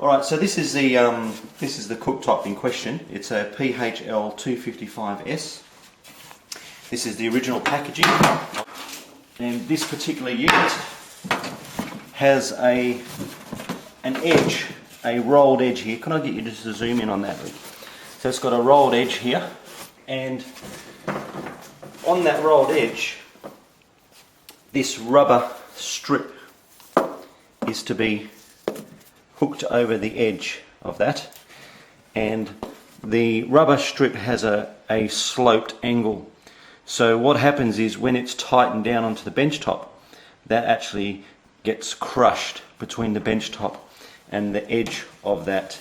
Alright, so this is the cooktop in question. It's a PHL 255S. This is the original packaging, and this particular unit has an edge, a rolled edge here. Can I get you just to zoom in on that? So it's got a rolled edge here, and on that rolled edge, this rubber strip is to be hooked over the edge of that, and the rubber strip has a sloped angle. So what happens is when it's tightened down onto the bench top, that actually gets crushed between the bench top and the edge of that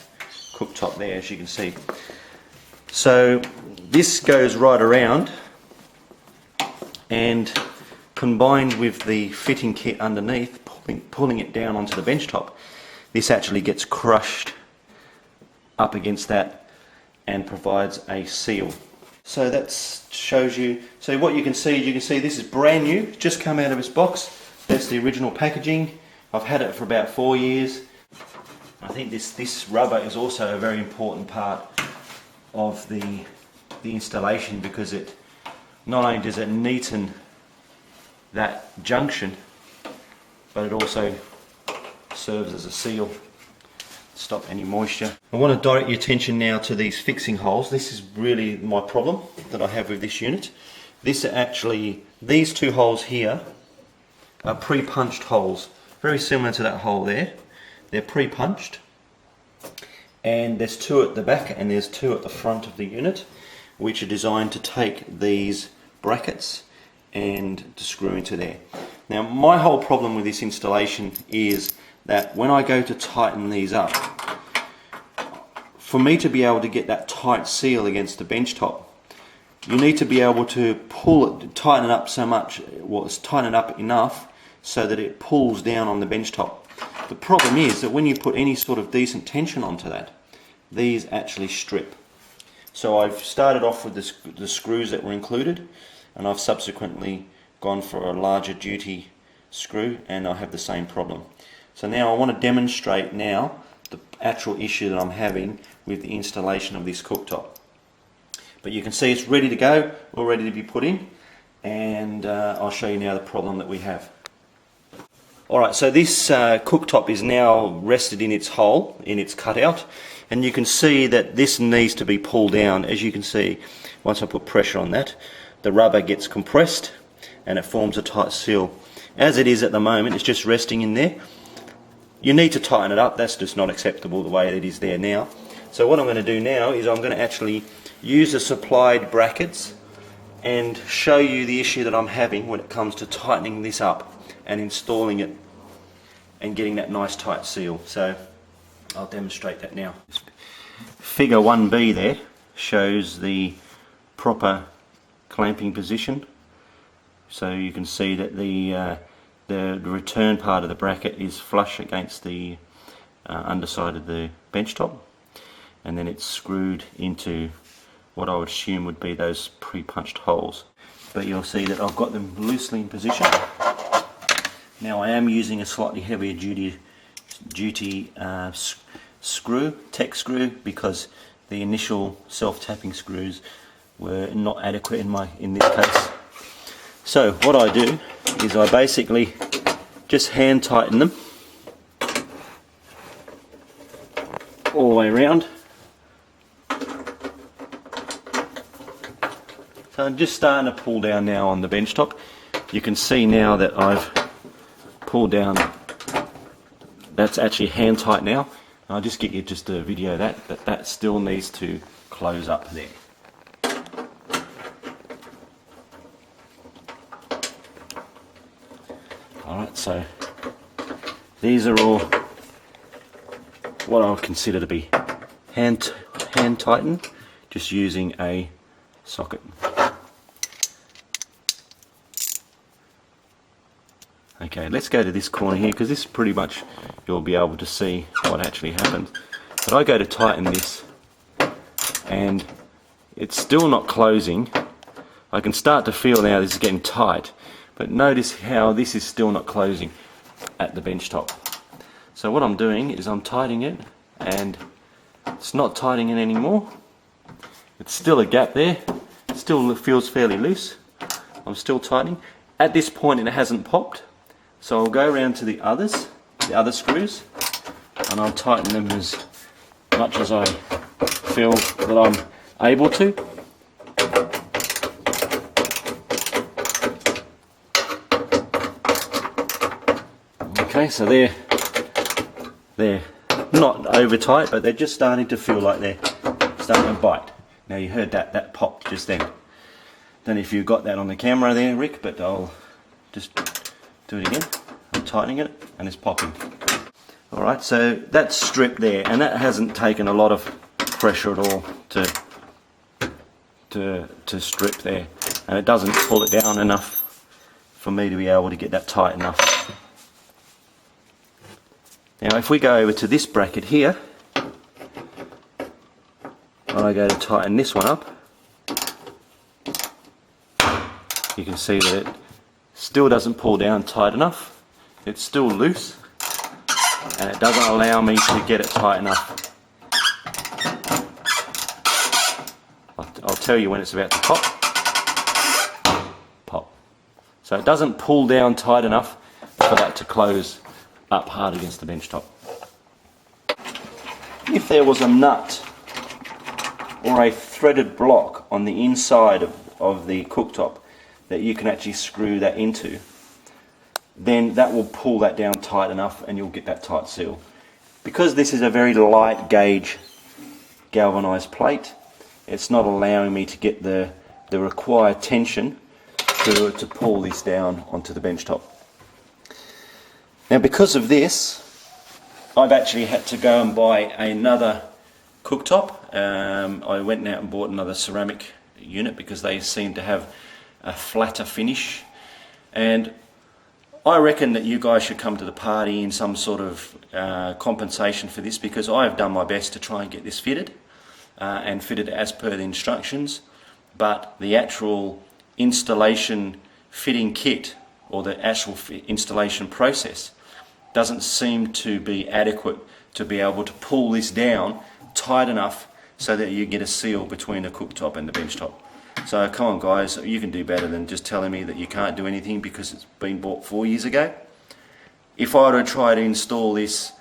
cooktop there, as you can see. So this goes right around, and combined with the fitting kit underneath, pulling it down onto the bench top, this actually gets crushed up against that and provides a seal. So that shows you, so what you can see this is brand new, just come out of its box. That's the original packaging. I've had it for about 4 years. I think this rubber is also a very important part of the installation, because it not only does it neaten that junction, but it also serves as a seal to stop any moisture. I want to direct your attention now to these fixing holes. This is really my problem that I have with this unit. These two holes here are pre-punched holes, very similar to that hole there. They're pre-punched, and there's two at the back and there's two at the front of the unit, which are designed to take these brackets and to screw into there. Now my whole problem with this installation is that when I go to tighten these up, for me to be able to get that tight seal against the bench top, you need to be able to pull it, tighten it up so much, tighten it up enough so that it pulls down on the bench top. The problem is that when you put any sort of decent tension onto that, these actually strip. So I've started off with the screws that were included, and I've subsequently gone for a larger duty screw, and I have the same problem. So now I want to demonstrate now the actual issue that I'm having with the installation of this cooktop. But you can see it's ready to go, all ready to be put in, and I'll show you now the problem that we have. Alright, so this cooktop is now rested in its hole, in its cutout, and you can see that this needs to be pulled down. As you can see, once I put pressure on that, the rubber gets compressed and it forms a tight seal. As it is at the moment, it's just resting in there. You need to tighten it up. That's just not acceptable the way it is there now. So what I'm going to do now is I'm going to actually use the supplied brackets and show you the issue that I'm having when it comes to tightening this up and installing it and getting that nice tight seal. So I'll demonstrate that now. Figure 1B there shows the proper clamping position. So you can see that the return part of the bracket is flush against the underside of the bench top, and then it's screwed into what I would assume would be those pre-punched holes. But you'll see that I've got them loosely in position. Now I am using a slightly heavier duty screw, tech screw, because the initial self-tapping screws were not adequate in this case. So what I do is I basically just hand tighten them all the way around. So I'm just starting to pull down now on the bench top. You can see now that I've pulled down. That's actually hand tight now. I'll just get you just a video of that still needs to close up there. Alright, so these are all what I would consider to be hand tightened, just using a socket. Okay, let's go to this corner here, because this pretty much you'll be able to see what actually happened. But I go to tighten this and it's still not closing. I can start to feel now this is getting tight, but notice how this is still not closing at the bench top. So what I'm doing is I'm tightening it and it's not tightening it anymore. It's still a gap there, it still feels fairly loose. I'm still tightening. At this point it hasn't popped, so I'll go around to the other screws, and I'll tighten them as much as I feel that I'm able to. Okay, so they're not over tight, but they're just starting to feel like they're starting to bite. Now you heard that popped just then. Don't know if you got that on the camera there, Rick, but I'll just do it again. I'm tightening it and it's popping. Alright, so that's stripped there, and that hasn't taken a lot of pressure at all to strip there, and it doesn't pull it down enough for me to be able to get that tight enough. Now if we go over to this bracket here, and I go to tighten this one up, you can see that it still doesn't pull down tight enough. It's still loose, and it doesn't allow me to get it tight enough. I'll tell you when it's about to pop. Pop. So it doesn't pull down tight enough for that to close up hard against the bench top. If there was a nut or a threaded block on the inside of the cooktop that you can actually screw that into, then that will pull that down tight enough and you'll get that tight seal. Because this is a very light gauge galvanized plate, it's not allowing me to get the required tension to pull this down onto the bench top. Now because of this, I've actually had to go and buy another cooktop. I went out and bought another ceramic unit because they seem to have a flatter finish, and I reckon that you guys should come to the party in some sort of compensation for this, because I have done my best to try and get this fitted and fitted as per the instructions, but the actual installation fitting kit, or the actual installation process, doesn't seem to be adequate to be able to pull this down tight enough so that you get a seal between the cooktop and the bench top. So come on guys, you can do better than just telling me that you can't do anything because it's been bought 4 years ago. If I were to try to install this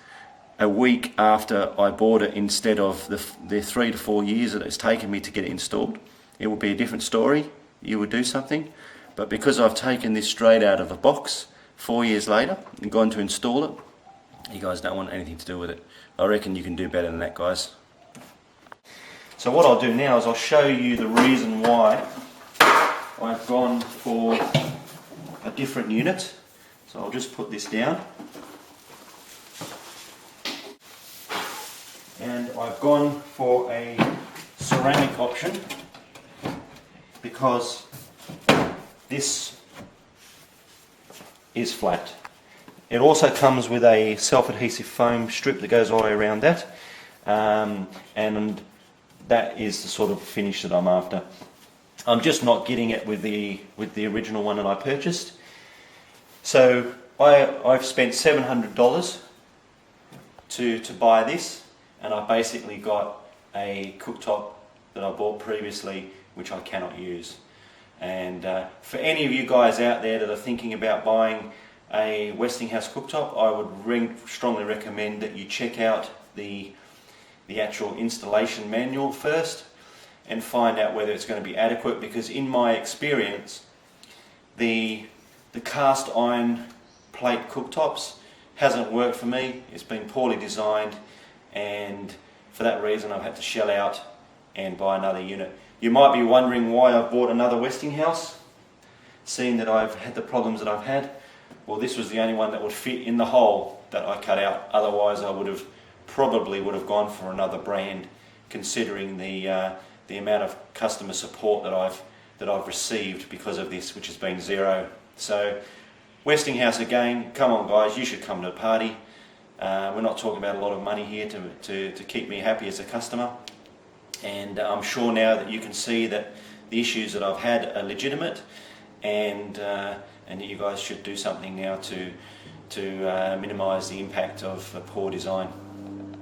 a week after I bought it instead of the 3 to 4 years that it's taken me to get it installed, it would be a different story. You would do something. But because I've taken this straight out of a box 4 years later and gone to install it, you guys don't want anything to do with it. I reckon you can do better than that, guys. So what I'll do now is I'll show you the reason why I've gone for a different unit. So I'll just put this down. And I've gone for a ceramic option because this is flat. It also comes with a self-adhesive foam strip that goes all the way around that, and that is the sort of finish that I'm after. I'm just not getting it with the original one that I purchased. So I've spent $700 to buy this, and I basically got a cooktop that I bought previously which I cannot use. And for any of you guys out there that are thinking about buying a Westinghouse cooktop, I would strongly recommend that you check out the actual installation manual first and find out whether it's going to be adequate, because in my experience the cast iron plate cooktops hasn't worked for me. It's been poorly designed, and for that reason I've had to shell out and buy another unit. You might be wondering why I've bought another Westinghouse, seeing that I've had the problems that I've had. Well, this was the only one that would fit in the hole that I cut out. Otherwise I would have probably gone for another brand, considering the amount of customer support that I've received because of this, which has been zero. So Westinghouse again, come on guys, you should come to the party. We're not talking about a lot of money here to keep me happy as a customer, and I'm sure now that you can see that the issues that I've had are legitimate, and you guys should do something now to minimise the impact of poor design.